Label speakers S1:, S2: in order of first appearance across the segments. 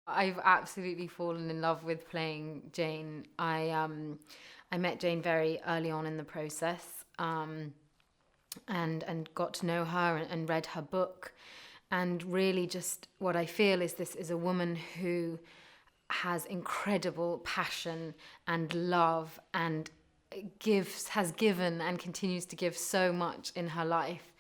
S1: I've absolutely fallen in love with playing Jane. I met Jane very early on in the process, and got to know her and read her book, and really just what I feel is this is a woman who has incredible passion and love and has given and continues to give so much in her life,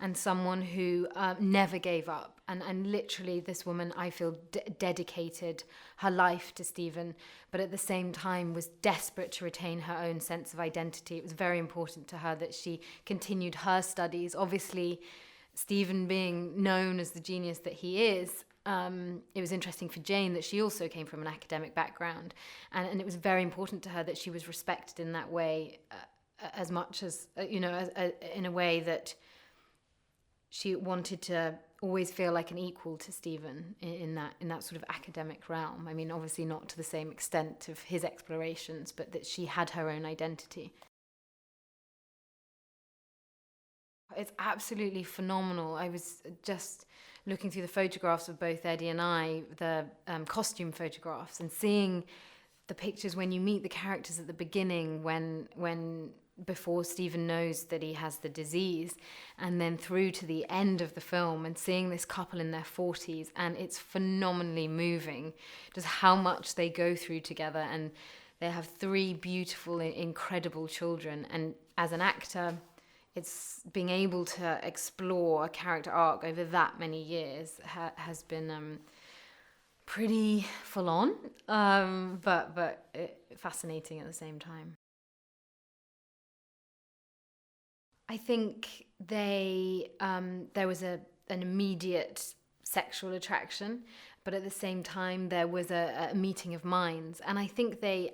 S1: and someone who never gave up. And literally this woman, I feel, dedicated her life to Stephen, but at the same time was desperate to retain her own sense of identity. It was very important to her that she continued her studies. Obviously, Stephen being known as the genius that he is, it was interesting for Jane that she also came from an academic background, and it was very important to her that she was respected in that way, as much as, in a way that she wanted to always feel like an equal to Stephen in that sort of academic realm. I mean, obviously not to the same extent of his explorations, but that she had her own identity. It's absolutely phenomenal. I was just looking through the photographs of both Eddie and I, the costume photographs, and seeing the pictures when you meet the characters at the beginning, when before Stephen knows that he has the disease, and then through to the end of the film, and seeing this couple in their 40s, and it's phenomenally moving just how much they go through together. And they have 3 beautiful, incredible children, and as an actor, it's being able to explore a character arc over that many years has been pretty full on, but fascinating at the same time. I think there was an immediate sexual attraction, but at the same time there was a meeting of minds, and I think they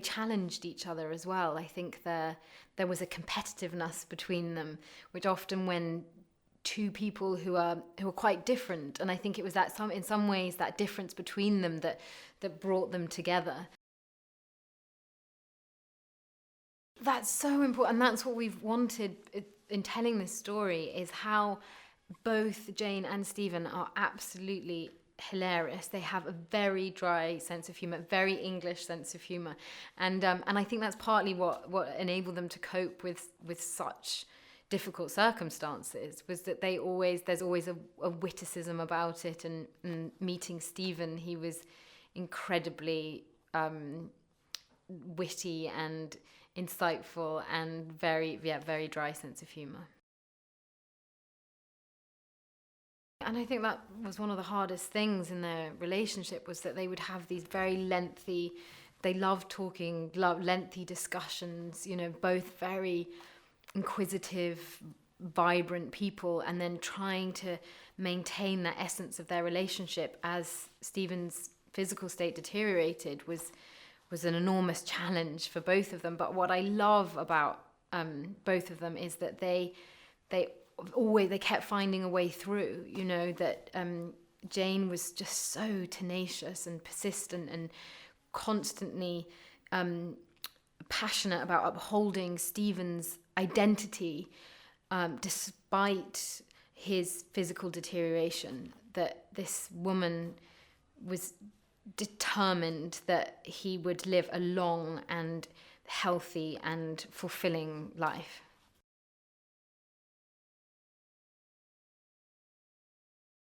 S1: challenged each other as well. I think there was a competitiveness between them, which often when two people who are quite different, and I think it was that in some ways that difference between them that brought them together. That's so important, and that's what we've wanted in telling this story, is how both Jane and Stephen are absolutely hilarious. They have a very dry sense of humor, very English sense of humor, and I think that's partly what enabled them to cope with such difficult circumstances, was that there's always a witticism about it. And meeting Stephen, he was incredibly witty and insightful and very dry sense of humor. And I think that was one of the hardest things in their relationship, was that they would have these very lengthy, they loved talking, lengthy discussions, both very inquisitive, vibrant people, and then trying to maintain that essence of their relationship as Stephen's physical state deteriorated was an enormous challenge for both of them. But what I love about both of them is that they kept finding a way through. That Jane was just so tenacious and persistent and constantly passionate about upholding Stephen's identity despite his physical deterioration. That this woman was determined that he would live a long and healthy and fulfilling life.